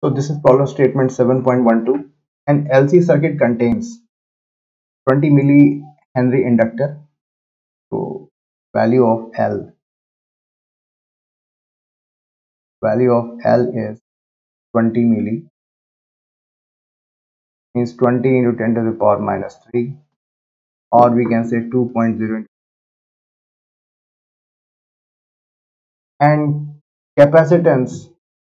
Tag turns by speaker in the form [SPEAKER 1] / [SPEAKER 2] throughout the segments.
[SPEAKER 1] So this is problem statement 7.12. An LC circuit contains 20 millihenry inductor. So value of L is 20 milli, means 20 into 10 to the power minus 3, or we can say 2.0, and capacitance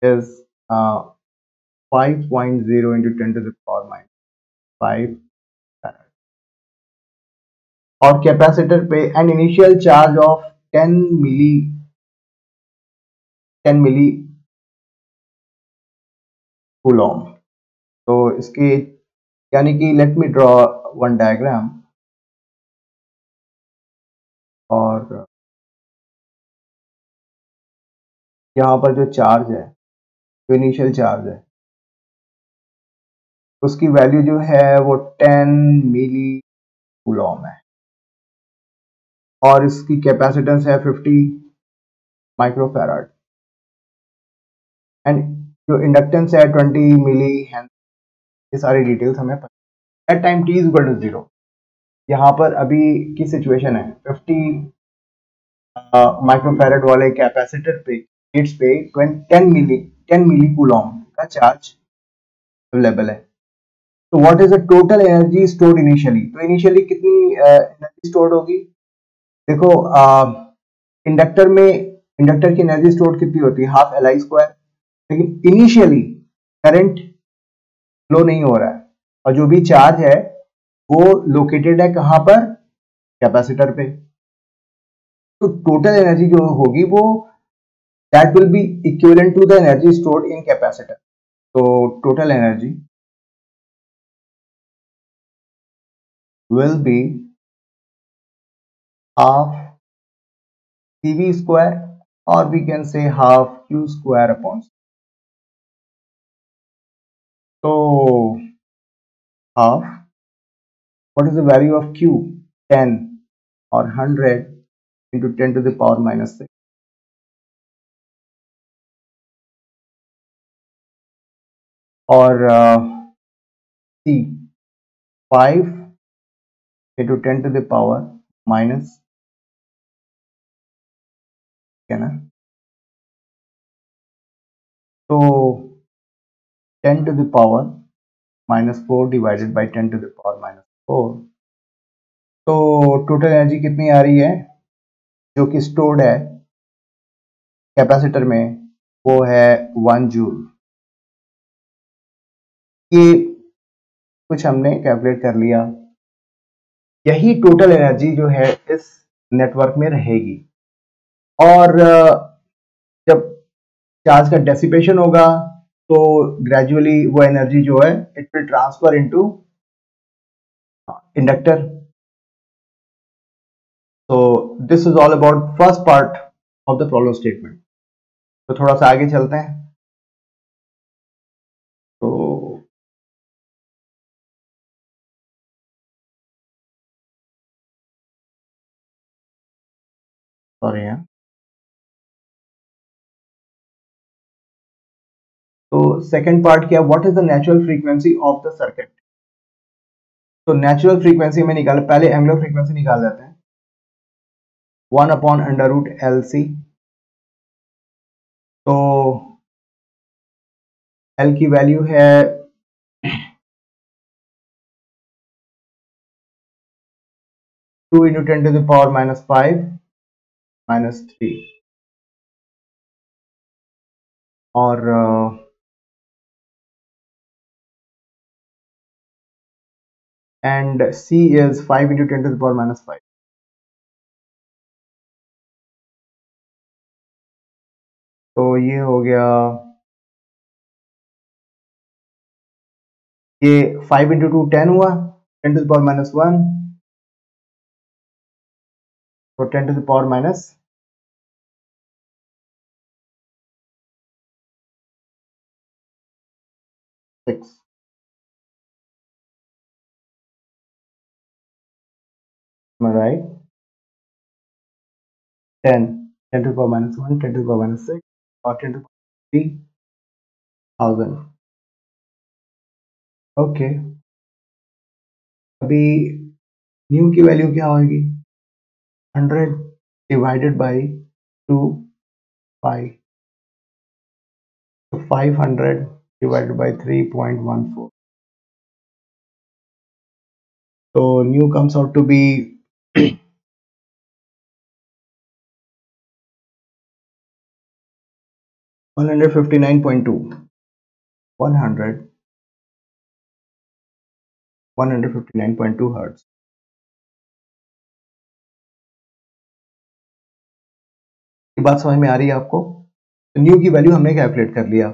[SPEAKER 1] is 5.0 into 10 to the power minus 5 farad. और capacitor पे an initial charge of 10 milli coulomb. तो इसके यानी कि let me draw one diagram. और यहाँ पर जो चार्ज है, जो इनिशियल चार्ज है, उसकी वैल्यू जो है वो 10 मिली कूलॉम है, और इसकी कैपेसिटेंस है 50 माइक्रोफैराड, एंड जो इंडक्टेंस है 20 मिली हेनरी. ये सारी डिटेल्स हमें पता. At time t is equal to 0, यहाँ पर अभी की सिचुएशन है 50 माइक्रोफैराड वाले कैपेसिटर पे गेट्स पे 10 मिली कूलॉम का चार्ज अवेलेबल है. तो what is the total energy stored initially. तो इनिशियली कितनी एनर्जी स्टोर्ड होगी. देखो इंडक्टर की एनर्जी स्टोर्ड कितनी होती है, हाफ एल आई स्क्वायर. लेकिन इनिशियली करंट फ्लो नहीं हो रहा है, और जो भी चार्ज है वो लोकेटेड है कहाँ पर, कैपेसिटर पे. तो टोटल एनर्जी जो होगी वो that will be equivalent to the energy stored in capacitor. तो total energy will be half CV square, or we can say half Q square upon. So half, what is the value of Q? 10 or 100 into 10 to the power minus 6, or C 5 into 10 to the power minus, है ना. तो 10 to the power minus 4 divided by 10 to the power minus 4. तो total energy कितनी आ रही है जो कि स्टोर्ड है कैपेसिटर में, वो है 1 जूल. ये कुछ हमने कैलकुलेट कर लिया. यही टोटल एनर्जी जो है इस नेटवर्क में रहेगी, और जब चार्ज का डेसिपेशन होगा तो ग्रेजुअली वो एनर्जी जो है it will transfer into inductor. तो this is all about first part of the problem statement. तो थोड़ा सा आगे चलते हैं. तो सॉरी है. तो सेकंड पार्ट क्या, what is the natural frequency of the circuit. तो नेचुरल फ्रीक्वेंसी में निकाल, पहले एंगुलर फ्रीक्वेंसी निकाल लेते हैं. 1 upon under root L C. तो एल की वैल्यू है 2 into 10 to the power minus 5 minus 3, और and C is 5 into 10 to the power minus 5. तो ये हो गया, ये 5 into 2 10 हुआ, 10 to the power minus 1, तो 10 to the power minus 6. Am I right? 10 to the power minus 1, 10 to the power minus 6, or 10 to the power 3000. Okay, अभी new की value क्या होगी? 100 डिवाइडेड बाई 2 पाई, तो 500 divided by 3.14. So new comes out to be 159.2. 159.2 hertz. ये बात समझ में आ रही है आपको? तो न्यू की वैल्यू हमने कैलकुलेट कर लिया,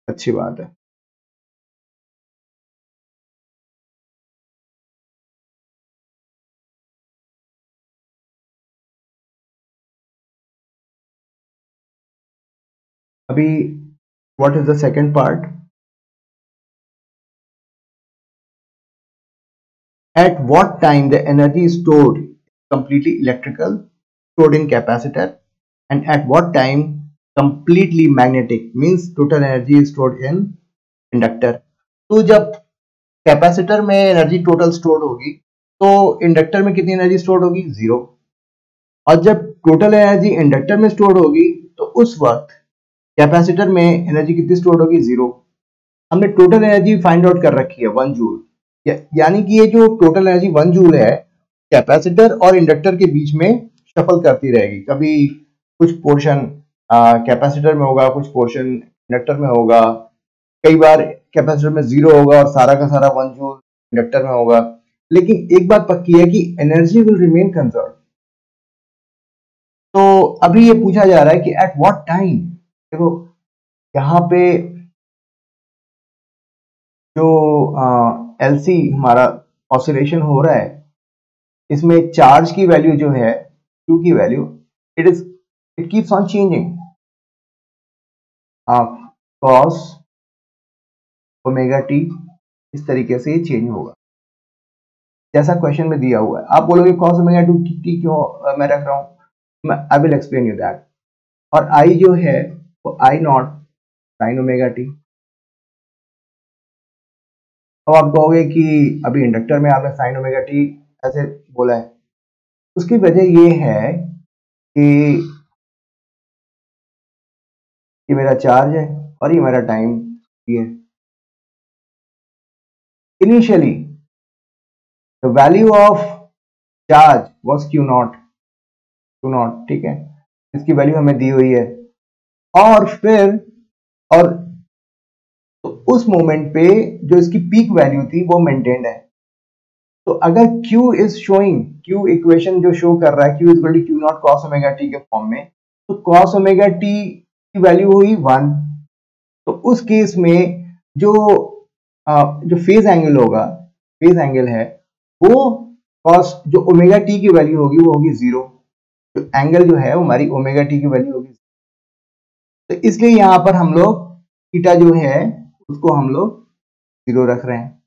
[SPEAKER 1] अच्छी बात है। अभी what is the second part? At what time the energy stored completely electrical, stored in capacitor, and at what time completely magnetic, means total energy is stored in inductor. तो जब capacitor में energy total stored होगी तो inductor में कितनी energy stored होगी? 0। और जब टोटल एनर्जी इंडक्टर में स्टोर्ड होगी तो उस वक्त कैपेसिटर में एनर्जी कितनी स्टोर्ड होगी? 0। हमने टोटल एनर्जी फाइंड आउट कर रखी है 1 जूल, यानी कि ये जो टोटल एनर्जी 1 जूल है कैपेसिटर और इंडक्टर के बीच में शफल करती रहेगी। कभी कुछ पोर्शन कैपेसिटर में होगा, कुछ पोर्शन इंडक्टर में होगा, कई बार कैपेसिटर में 0 होगा और सारा का सारा 1 जूल इंडक्टर में होगा। लेकिन एक बात पक्की है कि एनर्जी विल रिमेन कंजर्व। तो अभी ये पूछा जा रहा है कि एट व्हाट टाइम। देखो यहाँ पे जो एलसी हमारा ऑसिलेशन हो रहा है, इसमें चार्ज की वैल्यू जो है Q की value, it keeps on changing. Cos omega T इस तरीके से ये चेंज होगा जैसा क्वेश्चन में दिया हुआ है। आप बोलोगे कॉस ओमेगा टी क्यों मैं रख रहा हूं, I will explain you that. और आई जो है वो आई नॉट साइन ओमेगा टी। अब आप कहोगे कि अभी इंडक्टर में आपने साइन ओमेगा टी ऐसे बोला है, उसकी वजह ये है कि ये मेरा चार्ज है और ये मेरा टाइम है। Initially the value of charge was Q not, ठीक है, इसकी वैल्यू हमें दी हुई है। और फिर और तो उस मोमेंट पे जो इसकी पीक वैल्यू थी वो मेंटेन्ड है। तो अगर Q is showing, Q equation जो शो कर रहा है Q is equal to Q naught cos omega t के फॉर्म में, तो कॉस ओमेगा टी की वैल्यू हुई 1। तो उस केस में जो जो फेज एंगल होगा, फेज एंगल है वो कॉस जो ओमेगा टी की वैल्यू होगी वो होगी 0। तो एंगल जो है वो हमारी ओमेगा टी की वैल्यू होगी। तो इसलिए यहां पर हम लोग थीटा जो है उसको हम लोग 0 रख रहे हैं।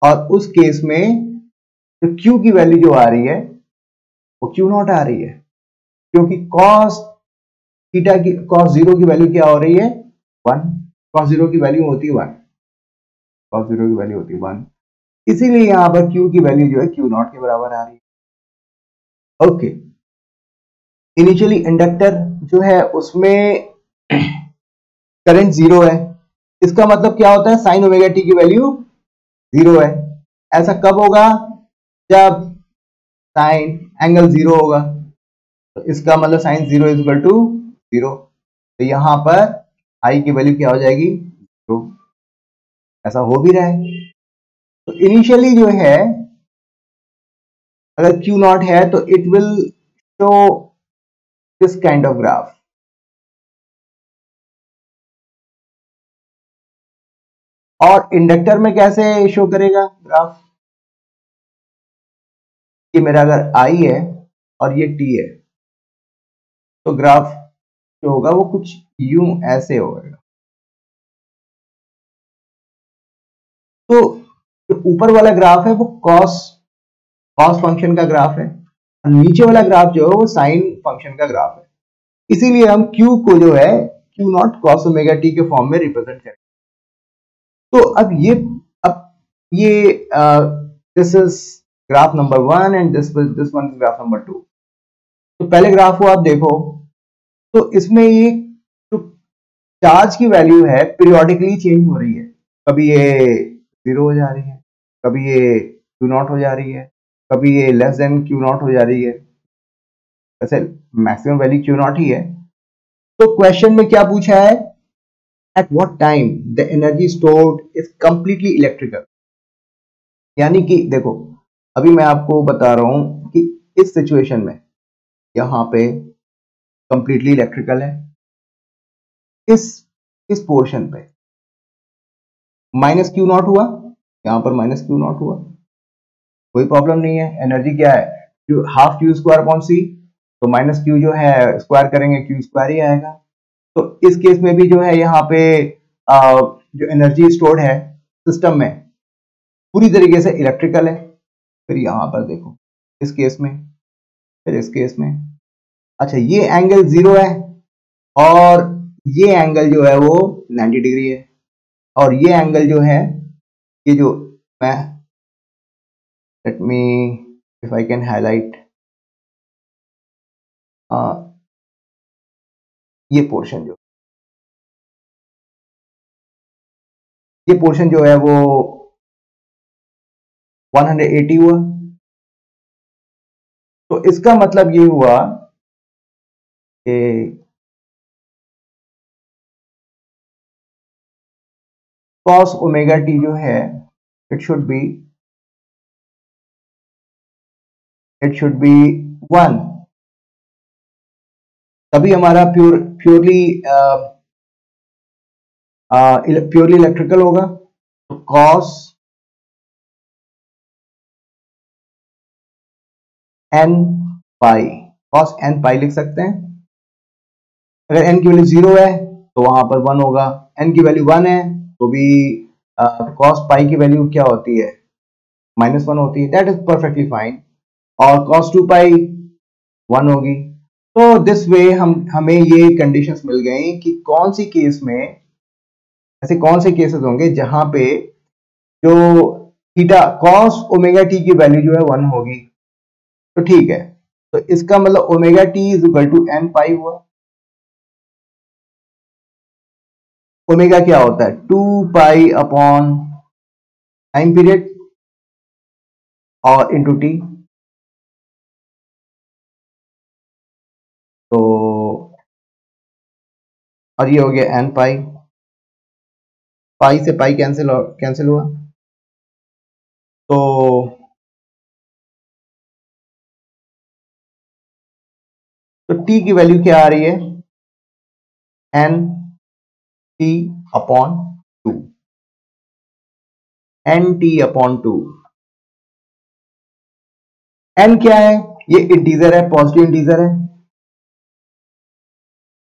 [SPEAKER 1] और उस केस में तो Q की वैल्यू जो आ रही है वो Q नॉट आ रही है, क्योंकि cos थीटा की cos 0 की वैल्यू क्या हो रही है? 1। cos 0 की वैल्यू होती है 1, cos 0 की वैल्यू होती है 1। इसीलिए यहां पर Q की वैल्यू जो है Q नॉट के बराबर आ रही है। ओके, इनिशियली इंडक्टर जो है उसमें करंट 0 है, इसका मतलब क्या होता है? साइन ओमेगा टी की वैल्यू 0 है। ऐसा कब होगा? जब साइन एंगल 0 होगा, तो इसका मतलब साइन 0 इज इक्वल टू 0। तो यहां पर आई की वैल्यू क्या हो जाएगी? 0। ऐसा हो भी रहा है। तो इनिशियली जो है अगर Q नॉट है तो it will show this kind of graph. और इंडक्टर में कैसे शो करेगा ग्राफ? ये मेरा अगर I है और ये T है, तो ग्राफ जो होगा वो कुछ यूं ऐसे होगा। तो जो ऊपर वाला ग्राफ है वो कॉस फंक्शन का ग्राफ है, और नीचे वाला ग्राफ जो है वो साइन फंक्शन का ग्राफ है। इसीलिए हम Q को जो है Q naught cos omega t के फॉर्म में रिप्रेजेंट करेंगे। तो अब ये this is graph number 1 and this one is graph number 2। तो पहले ग्राफ को आप देखो, तो इसमें ये जो चार्ज की वैल्यू है पीरियोडिकली चेंज हो रही है, कभी ये 0 हो जा रही है, कभी ये Q0 हो जा रही है, कभी ये लेस देन Q0 हो जा रही है। वैसे मैक्सिमम वैल्यू Q0 ही है। तो क्वेश्चन में क्या पूछा है, at what time the energy stored is completely electrical. यानी कि देखो, अभी मैं आपको बता रहा हूं कि इस सिचुएशन में यहां पे कंप्लीटली इलेक्ट्रिकल है, इस पोर्शन पे माइनस Q0 हुआ, यहां पर माइनस Q0 हुआ, कोई प्रॉब्लम नहीं है। एनर्जी क्या है, half Q square upon C, तो माइनस Q जो है स्क्वायर करेंगे Q स्क्वायर ही आएगा। तो इस केस में भी जो है यहाँ पे जो एनर्जी स्टोर्ड है सिस्टम में पूरी तरीके से इलेक्ट्रिकल है। फिर यहाँ पर देखो इस केस में, फिर इस केस में, अच्छा ये एंगल 0 है और ये एंगल जो है वो 90 डिग्री है, और ये एंगल जो है, ये जो मैं let me if I can highlight ये पोर्शन जो है वो 180 हुआ। तो इसका मतलब ये हुआ कि cos ओमेगा टी जो है इट शुड बी 1, तभी हमारा प्योरली इलेक्ट्रिकल होगा। तो cos n पाई लिख सकते हैं। अगर n की वैल्यू 0 है तो वहां पर 1 होगा, n की वैल्यू 1 है तो भी cos पाई की वैल्यू क्या होती है, -1 होती है, दैट इज परफेक्टली फाइन। और cos 2 पाई 1 होगी। तो दिस वे हमें ये कंडीशंस मिल गई कि कौन सी केस में, ऐसे कौन से केसेस होंगे जहां पे जो थीटा cos ओमेगा टी की वैल्यू जो है 1 होगी। तो ठीक है, तो इसका मतलब omega t is equal to n pi हुआ। ओमेगा क्या होता है, 2 पाई अपॉन टाइम पीरियड और इंटू टी। तो और ये हो गया n पाई, पाई से पाई कैंसिल हुआ। तो t की वैल्यू क्या आ रही है, n t upon 2, n t upon 2। n क्या है, ये इंटीजर है, पॉजिटिव इंटीजर है।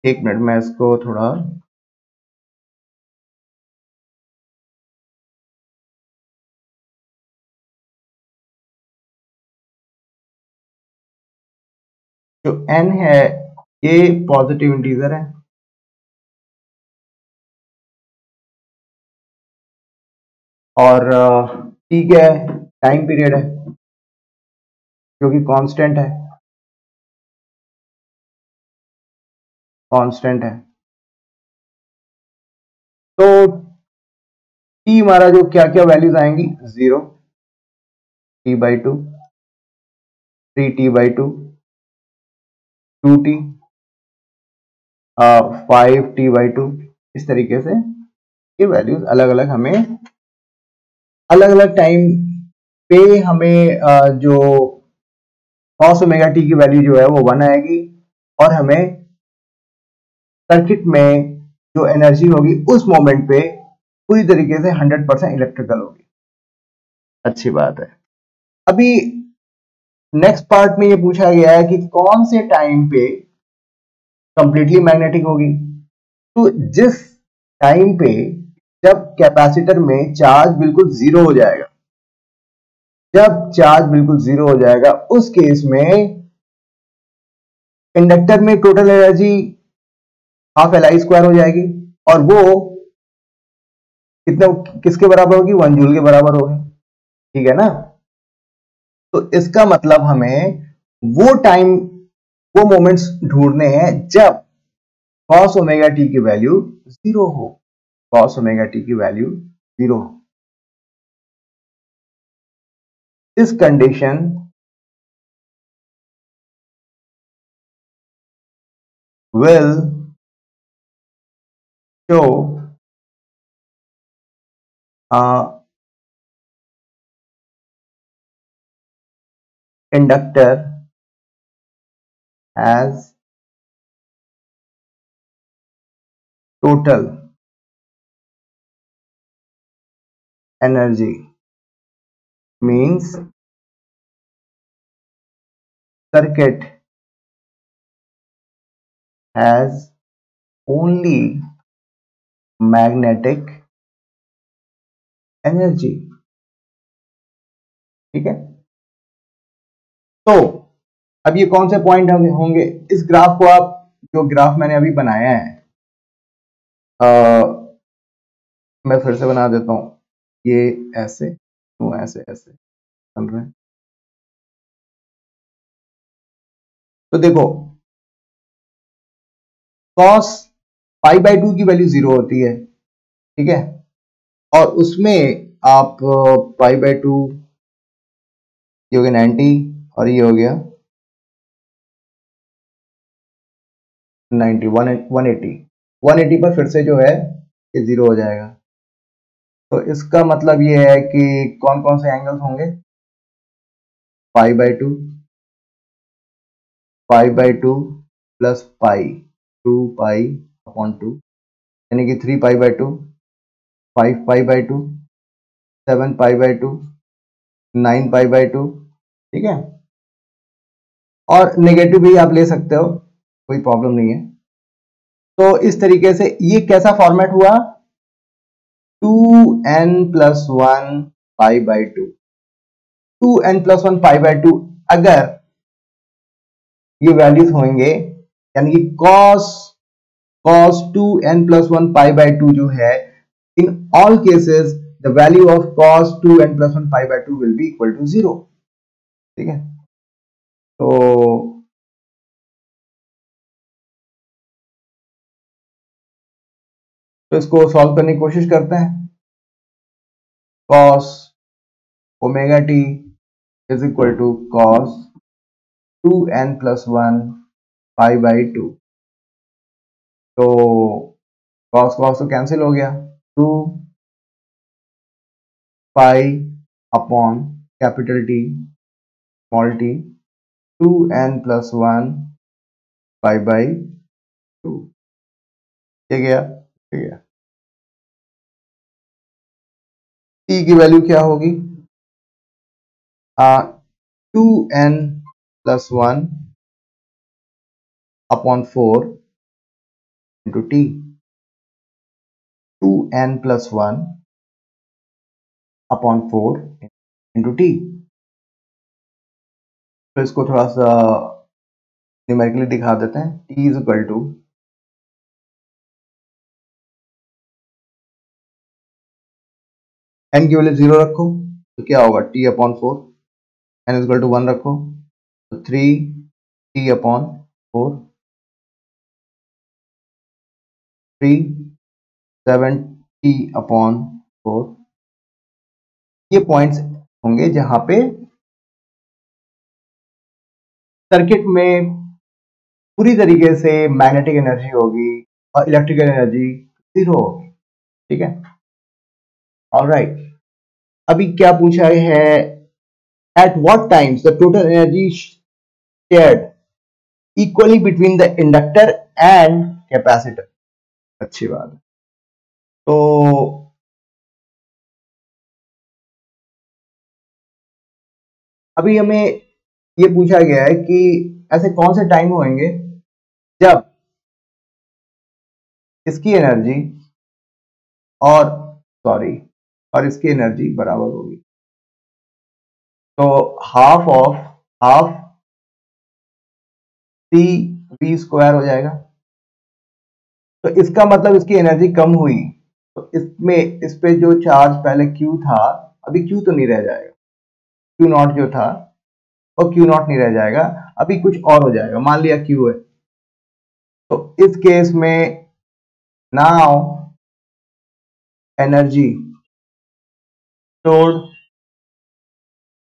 [SPEAKER 1] एक मिनट मैं इसको थोड़ा जो n है ये पॉजिटिव इंटीजर है, और t क्या है, टाइम पीरियड है जो कि कांस्टेंट है, तो t हमारा जो क्या क्या वैल्यूज आएंगी, 0, t/2, 3t/2, 2t, 5t/2। इस तरीके से ये वैल्यूज अलग अलग हमें अलग अलग टाइम पे हमें जो cos ओमेगा टी की वैल्यू जो है वो 1 आएगी, और हमें सर्किट में जो एनर्जी होगी उस मोमेंट पे पूरी तरीके से 100% इलेक्ट्रिकल होगी। अच्छी बात है। अभी नेक्स्ट पार्ट में ये पूछा गया है कि कौन से टाइम पे कंप्लीटली मैग्नेटिक होगी। तो जिस टाइम पे जब कैपेसिटर में चार्ज बिल्कुल 0 हो जाएगा, उस केस में इंडक्टर में टोटल एनर्जी हाफ Li² हो जाएगी, और वो कितने किसके बराबर होगी, 1 जूल के बराबर होगी, ठीक है ना। तो इसका मतलब हमें वो टाइम, वो मोमेंट्स ढूंढने हैं जब cos ओमेगा टी की वैल्यू 0 हो, cos ओमेगा टी की वैल्यू 0 हो। This condition will show inductor as total energy, means circuit has only magnetic energy, ठीक है। तो अब ये कौन से पॉइंट होंगे इस ग्राफ को, आप जो ग्राफ मैंने अभी बनाया है, मैं फिर से बना देता हूं, ये ऐसे तो ऐसे ऐसे चल रहे हैं। तो देखो cos π/2 की वैल्यू 0 होती है, ठीक है, और उसमें आप π/2, ये हो गया 90 और ये हो गया 90, 180 पर फिर से जो है ये 0 हो जाएगा। तो इसका मतलब ये है कि कौन कौन से एंगल्स होंगे, π/2 प्लस पाई 2π/2 यानी कि 3π/2, 5π/2, 7π/2, 9π/2, ठीक है। और नेगेटिव भी आप ले सकते हो, कोई प्रॉब्लम नहीं है। तो इस तरीके से ये कैसा फॉर्मेट हुआ, 2n+1 π/2, 2n+1 π/2 अगर ये वैल्यूज होंगे, यानी कि cos 2n+1 π/2 जो है, in all cases the value of cos 2n+1 π/2 will be equal to 0, ठीक है। तो इसको सॉल्व करने की कोशिश करते हैं। cos omega t is equal to cos 2n+1 π/2, तो cos तो कैंसिल हो गया, 2 pi upon capital T small T 2n+1 π/2, ये गया, ठीक है। टी की वैल्यू क्या होगी, 2n+1 upon 4 into t, 2n+1 upon 4 into t. तो इसको थोड़ा सा न्यूमेरिकली दिखा देते हैं, t is equal to n की वैल्यू 0 रखो तो क्या होगा, t upon 4, n is equal to 1 रखो तो 3 टी अपॉन 4, 3 7 टी अपॉन 4। ये पॉइंट्स होंगे जहां पे सर्किट में पूरी तरीके से मैग्नेटिक एनर्जी होगी और इलेक्ट्रिकल एनर्जी 0 होगी, ठीक है। ऑलराइट, अभी क्या पूछा है, at what times the total energy shared equally between the inductor and capacitor. अच्छी बात है। तो अभी हमें ये पूछा गया है कि ऐसे कौन से टाइम होंगे जब इसकी एनर्जी और और इसकी एनर्जी बराबर होगी। तो हाफ सी वी स्क्वायर हो जाएगा। तो इसका मतलब इसकी एनर्जी कम हुई, तो तो इसमें इस पे जो चार्ज पहले Q था, अभी Q तो नहीं रह जाएगा, Q नॉट जो था वो Q नॉट नहीं रह जाएगा, अभी कुछ और हो जाएगा। मान लिया Q है, तो इस केस में now energy stored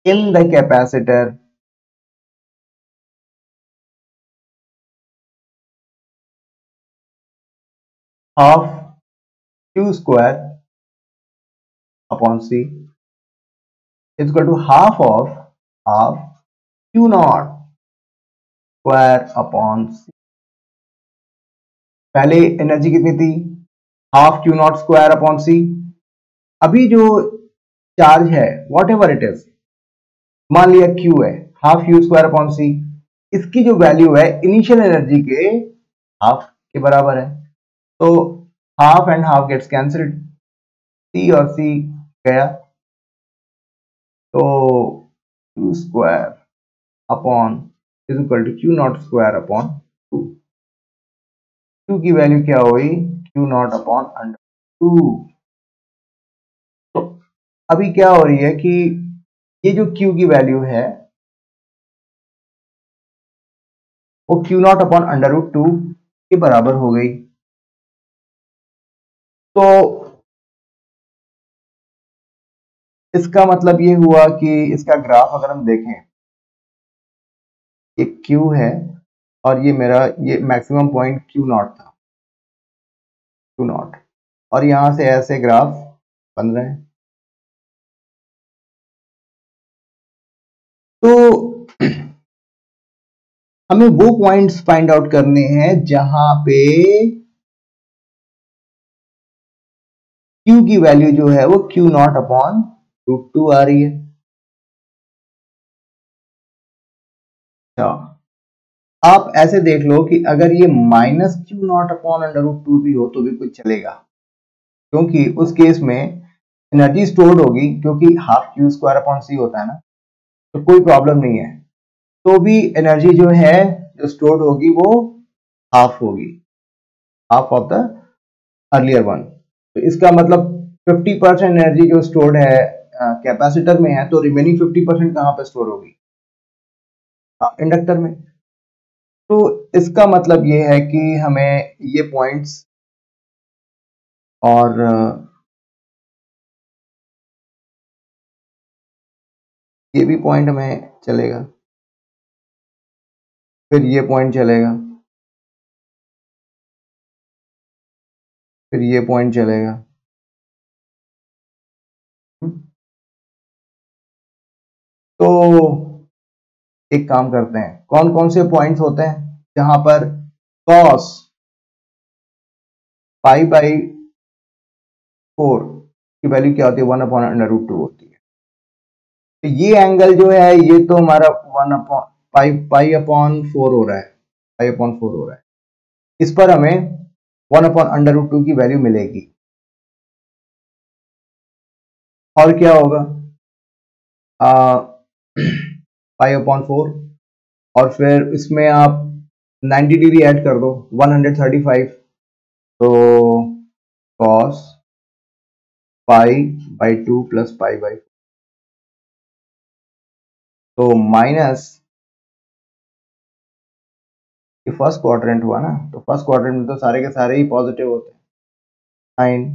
[SPEAKER 1] in the capacitor of Q square upon C is equal to half Q naught square upon C। पहले एनर्जी कितनी थी, half Q naught square upon C। अभी जो चार्ज है वॉट एवर इट इज, मान लिया Q है, half Q square upon C, इसकी जो वैल्यू है इनिशियल एनर्जी के हाफ के बराबर है, तो half and half gets cancelled, C और C गया, तो Q square upon is equal to Q naught square upon 2। Q की वैल्यू क्या हुई, Q नॉट अपॉन अंडर 2। तो अभी क्या हो रही है कि ये जो Q की वैल्यू है वो Q naught upon under root 2 के बराबर हो गई। तो इसका मतलब ये हुआ कि इसका ग्राफ अगर हम देखें, ये Q है और ये मेरा ये मैक्सिमम पॉइंट Q नॉट था, Q नॉट, और यहां से ऐसे ग्राफ बन रहे हैं। तो हमें वो पॉइंट्स फाइंड आउट करने हैं जहां पे Q की वैल्यू जो है वो Q नॉट अपॉन रूट 2 आ रही है। अच्छा, आप ऐसे देख लो कि अगर ये minus Q naught upon under root 2 भी हो तो भी कुछ चलेगा, क्योंकि उस केस में एनर्जी स्टोर्ड होगी, क्योंकि half Q square upon C होता है ना, तो कोई प्रॉब्लम नहीं है। तो भी एनर्जी जो है जो स्टोर्ड होगी वो हाफ होगी, half of the earlier one. तो इसका मतलब 50% एनर्जी जो स्टोर्ड है कैपेसिटर में है, तो रिमेनिंग 50% कहां पे स्टोर होगी, इंडक्टर में। तो इसका मतलब ये है कि हमें ये पॉइंट्स और ये भी पॉइंट हमें चलेगा, फिर ये पॉइंट चलेगा, फिर ये पॉइंट चलेगा। तो एक काम करते हैं, कौन कौन से पॉइंट्स होते हैं जहां पर cos पाई बाई 4 की वैल्यू क्या होती है, 1 अपॉन अंडर रूट 2 होती है। तो ये एंगल जो है ये तो हमारा 1 अपॉन पाई अपॉन 4 हो रहा है, पाई अपॉन 4 हो रहा है, इस पर हमें 1 अपॉन अंडर रूट 2 की वैल्यू मिलेगी। और क्या होगा, पाई अपॉन 4, और फिर इसमें आप 90 डिग्री ऐड कर दो, 135, तो cos pi by 2 plus pi by, तो माइनस, ये फर्स्ट क्वाड्रेंट हुआ ना, तो फर्स्ट क्वाड्रेंट में तो सारे के सारे ही पॉजिटिव होते हैं, साइन,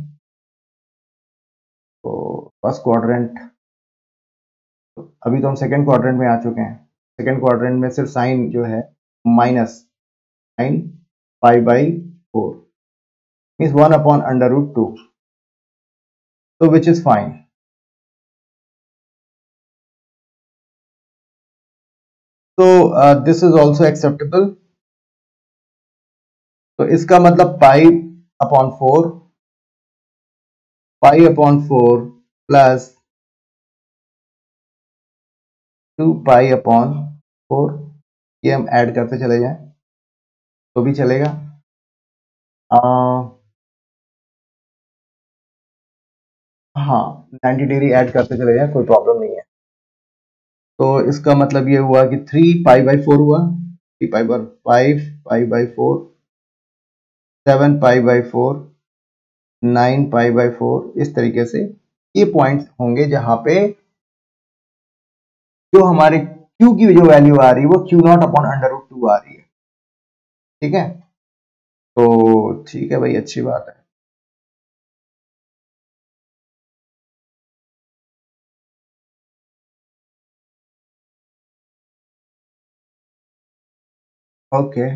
[SPEAKER 1] तो फर्स्ट क्वाड्रेंट, अभी तो हम सेकेंड क्वाड्रेंट में आ चुके हैं, सेकेंड क्वाड्रेंट में सिर्फ साइन जो है minus sine pi by 4 means 1 upon under root 2, तो विच इज फाइन। तो दिस इज ऑल्सो एक्सेप्टेबल। तो इसका मतलब pi upon 4 plus 2 pi upon 4, ये हम ऐड करते चले जाएं तो भी चलेगा। हाँ, 90 डिग्री ऐड करते चले जाएं, कोई प्रॉब्लम नहीं है। तो इसका मतलब ये हुआ कि 3 पाई बाई 4 हुआ, 3 pi by 5 pi by 4, 7 pi by 4, 9π/4, इस तरीके से ये पॉइंट्स होंगे जहां पे जो हमारे Q की जो वैल्यू आ रही है वो Q0/√2 आ रही है। ठीक है, तो ठीक है भाई, अच्छी बात है। ओके,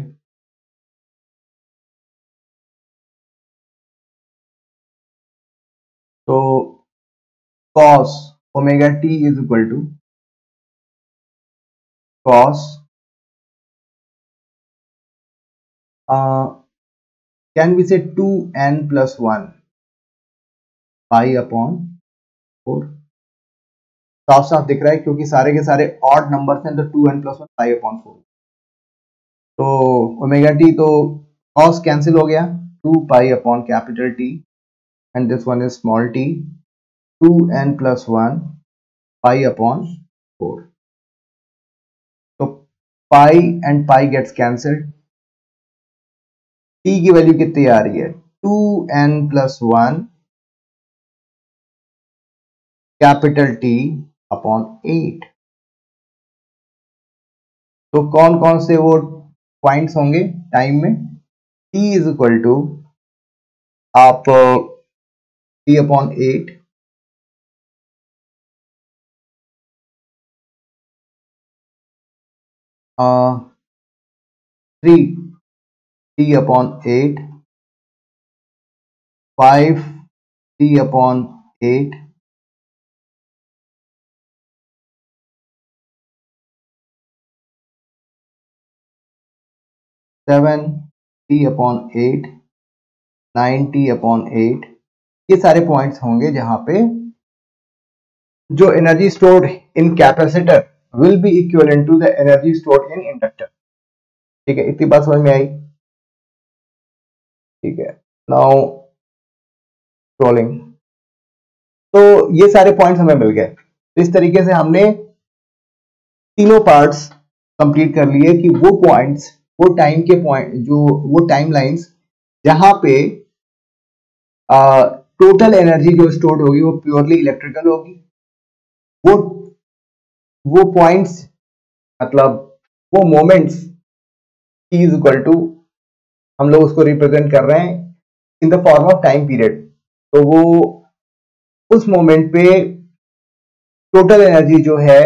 [SPEAKER 1] तो cos omega t is equal to cos can be say 2n+1 π/4। साफ साफ दिख रहा है क्योंकि सारे के सारे ऑड नंबर्स हैं, तो 2n+1 π/4। तो ओमेगा टी तो cos कैंसिल हो गया, 2π/T and this one is small t, 2n+1 π/4। तो pi and pi gets cancelled, t की वैल्यू कितनी आ रही है 2n+1 T/8। तो कौन कौन से वो पॉइंट्स होंगे टाइम में, t इज इक्वल टू आप T/8 3 T/8 5 T/8 7 T/8 9 T/8। ये सारे पॉइंट्स होंगे जहां पे जो energy stored in capacitor will be equivalent to the energy stored in inductor. ठीक है, इतनी बात समझ में आई। ठीक है, नाउ स्क्रॉलिंग। तो ये सारे पॉइंट्स हमें मिल गए। तो इस तरीके से हमने तीनों पार्ट्स कंप्लीट कर लिए कि वो पॉइंट्स, वो टाइम के पॉइंट, जो वो टाइम लाइंस जहां पे टोटल एनर्जी जो स्टोर्ड होगी वो प्योरली इलेक्ट्रिकल होगी। वो पॉइंट्स मतलब वो मोमेंट्स इज इक्वल टू, हम लोग उसको रिप्रेजेंट कर रहे हैं in the form of time period. तो वो उस मोमेंट पे टोटल एनर्जी जो है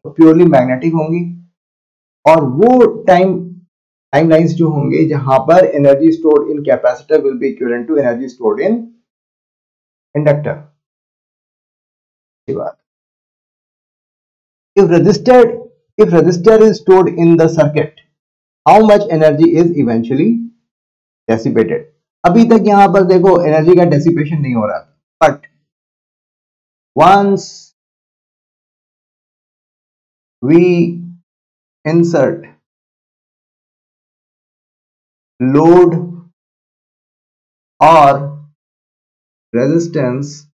[SPEAKER 1] वो प्योरली मैग्नेटिक होंगी, और वो टाइम लाइंस जो होंगे जहां पर energy stored in capacitor will be equivalent to energy stored in inductor. बात, if resistor is stored in the circuit, how much energy is eventually dissipated? अभी तक यहां पर देखो एनर्जी का डेसिपेशन नहीं हो रहा, but once we insert load or resistance,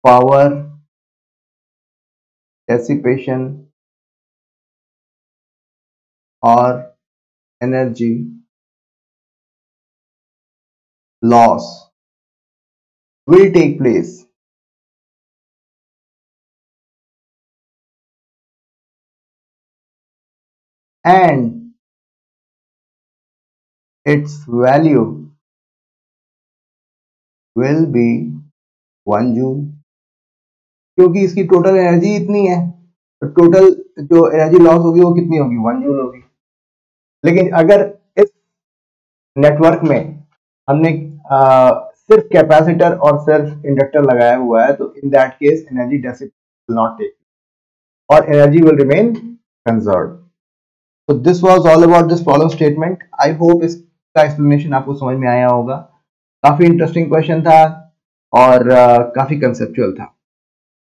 [SPEAKER 1] power dissipation or energy loss will take place. And its value will be 1 joule, क्योंकि इसकी टोटल एनर्जी इतनी है, तो टोटल जो एनर्जी लॉस होगी वो कितनी होगी 1 जूल होगी। लेकिन अगर इस नेटवर्क में हमने सिर्फ कैपेसिटर और सिर्फ इंडक्टर लगाया हुआ है, तो in that case energy dissipation will not take और एनर्जी विल रिमेन कंजर्व। तो this was all about this problem statement. I hope इसका एक्सप्लेनेशन आपको समझ में आया होगा। काफी इंटरेस्टिंग क्वेश्चन था और काफी कंसेप्चुअल था।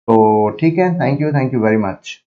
[SPEAKER 1] तो ठीक है, थैंक यू वेरी मच।